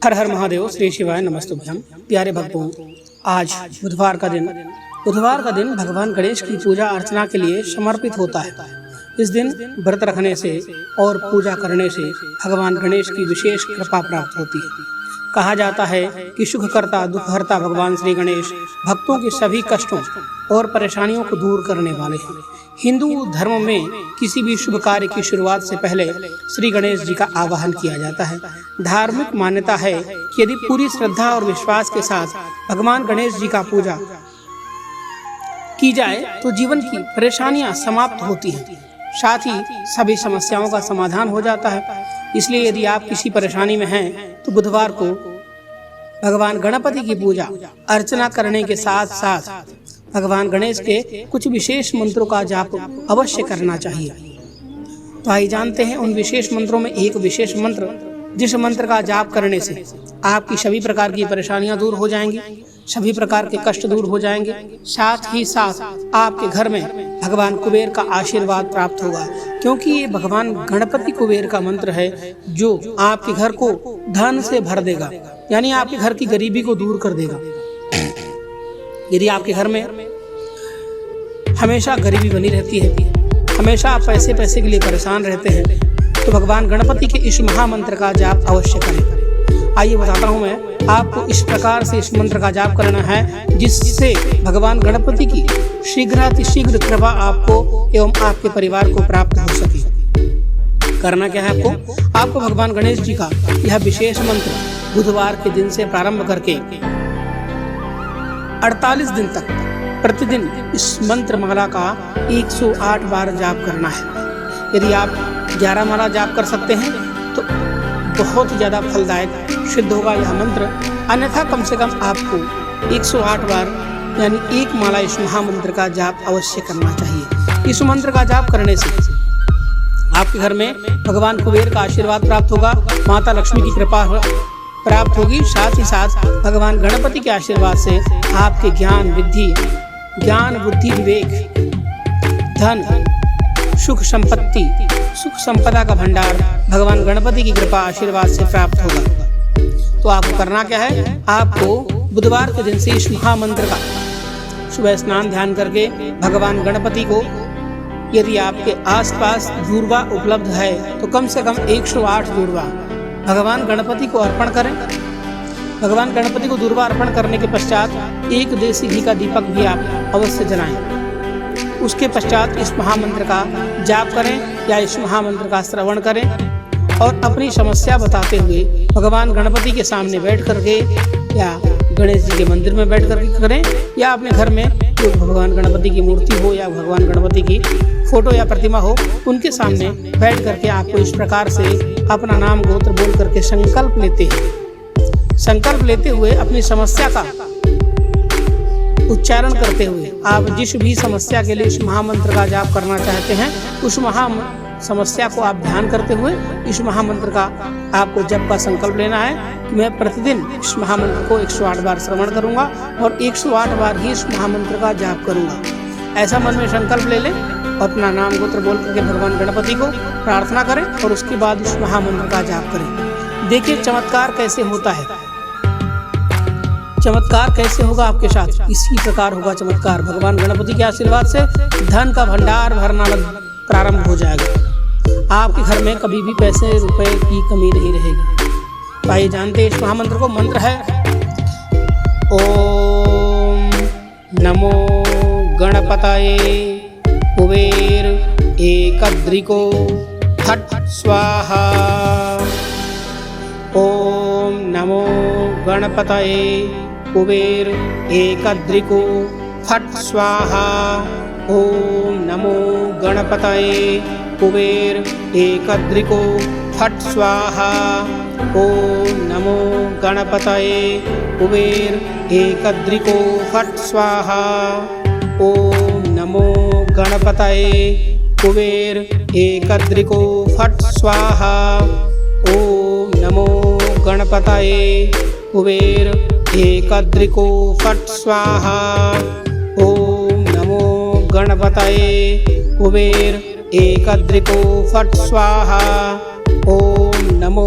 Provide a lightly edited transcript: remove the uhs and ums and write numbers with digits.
हर हर महादेव, श्री शिवाय नमस्तुभ्यम। प्यारे भक्तों, आज बुधवार का दिन भगवान गणेश की पूजा अर्चना के लिए समर्पित होता है। इस दिन व्रत रखने से और पूजा करने से भगवान गणेश की विशेष कृपा प्राप्त होती है। कहा जाता है कि सुखकर्ता दुखहर्ता भगवान श्री गणेश भक्तों के सभी कष्टों और परेशानियों को दूर करने वाले हैं। हिंदू धर्म में किसी भी शुभ कार्य की शुरुआत से पहले श्री गणेश जी का आवाहन किया जाता है। धार्मिक मान्यता है कि यदि पूरी श्रद्धा और विश्वास के साथ भगवान गणेश जी का पूजा की जाए तो जीवन की परेशानियां समाप्त होती हैं, साथ ही सभी समस्याओं का समाधान हो जाता है। इसलिए यदि आप किसी परेशानी में हैं तो बुधवार को भगवान गणपति की पूजा अर्चना करने के साथ साथ भगवान गणेश के कुछ विशेष मंत्रों का जाप अवश्य करना चाहिए। तो आइए जानते हैं उन विशेष मंत्रों में एक विशेष मंत्र, जिस मंत्र का जाप करने से आपकी सभी प्रकार की परेशानियां दूर हो जाएंगी, सभी प्रकार के कष्ट दूर हो जाएंगे, साथ ही साथ आपके घर में भगवान कुबेर का आशीर्वाद प्राप्त होगा, क्योंकि ये भगवान गणपति कुबेर का मंत्र है जो आपके घर को धन से भर देगा, यानी आपके घर की गरीबी को दूर कर देगा। यदि आपके घर में हमेशा गरीबी बनी रहती है, हमेशा आप पैसे के लिए परेशान रहते हैं, तो भगवान गणपति के इस महामंत्र का जाप अवश्य करें। आइए बताता हूँ मैं आपको इस प्रकार से इस मंत्र का जाप करना है जिससे भगवान गणपति की शीघ्र कृपा आपको एवं आपके परिवार को प्राप्त हो सके। करना क्या है आपको भगवान गणेश जी का यह विशेष मंत्र बुधवार के दिन से प्रारंभ करके 48 दिन तक प्रतिदिन इस मंत्र माला का 108 बार जाप करना है। यदि आप 11 माला जाप कर सकते हैं तो बहुत ज़्यादा फलदायक सिद्ध होगा यह मंत्र, अन्यथा कम से कम आपको 108 बार यानी एक माला इस महामंत्र का जाप अवश्य करना चाहिए। इस मंत्र का जाप करने से आपके घर में भगवान कुबेर का आशीर्वाद प्राप्त होगा, माता लक्ष्मी की कृपा प्राप्त होगी, साथ ही साथ भगवान गणपति के आशीर्वाद से आपके ज्ञान बुद्धि विवेक धन सुख संपदा का भंडार भगवान गणपति की कृपा आशीर्वाद से प्राप्त होगा। तो आपको करना क्या है, आपको बुधवार के दिन से इस महामंत्र का सुबह स्नान ध्यान करके भगवान गणपति को, यदि आपके आसपास दूर्वा उपलब्ध है तो कम से कम 108 दूर्वा भगवान गणपति को अर्पण करें। भगवान गणपति को दूर्वा अर्पण करने के पश्चात एक देसी घी का दीपक भी आप अवश्य जलाएं। उसके पश्चात इस महामंत्र का जाप करें या इस महामंत्र का श्रवण करें और अपनी समस्या बताते हुए भगवान गणपति के सामने बैठ करके या गणेश जी के मंदिर में बैठ करके करें, या अपने घर में जो भगवान गणपति की मूर्ति हो या भगवान गणपति की फोटो या प्रतिमा हो उनके सामने बैठ करके आपको इस प्रकार से अपना नाम गोत्र बोल करके संकल्प लेते हुए अपनी समस्या का उच्चारण करते हुए आप जिस भी समस्या के लिए इस महामंत्र का जाप करना चाहते हैं उस समस्या को आप ध्यान करते हुए इस महामंत्र का आपको जप का संकल्प लेना है कि मैं प्रतिदिन इस महामंत्र को 108 बार श्रवण करूंगा और 108 बार ही इस महामंत्र का जाप करूंगा। ऐसा मन में संकल्प ले लें, अपना नाम गोत्र बोल करके भगवान गणपति को प्रार्थना करें और उसके बाद इस महामंत्र का जाप करें। देखिए चमत्कार कैसे होता है, चमत्कार कैसे होगा आपके साथ। इसी प्रकार होगा चमत्कार। भगवान गणपति के आशीर्वाद से धन का भंडार भरना प्रारंभ हो जाएगा। आपके घर में कभी भी पैसे रुपए की कमी नहीं रहेगी। तो आइए जानते हैं इस महामंत्र को। मंत्र है ओम नमो गणपतये कुबेर एकदृको फट् स्वाहा। ओम नमो गणपतये कुबेर एकदृको फट् स्वाहा। ओम नमो गणपतये कुबेर एकदृको फट् स्वाहा। ओम नमो गणपतये कुबेर एकदृको फट् स्वाहा। ओम नमो गणपतये कुबेर एकदृको फट् स्वाहा। ओम नमो गणपतये कुबेर एकदृको फट् स्वाहा। ओम नमो गणपतये कुबेर एकदृको फट् स्वाहा। ओम नमो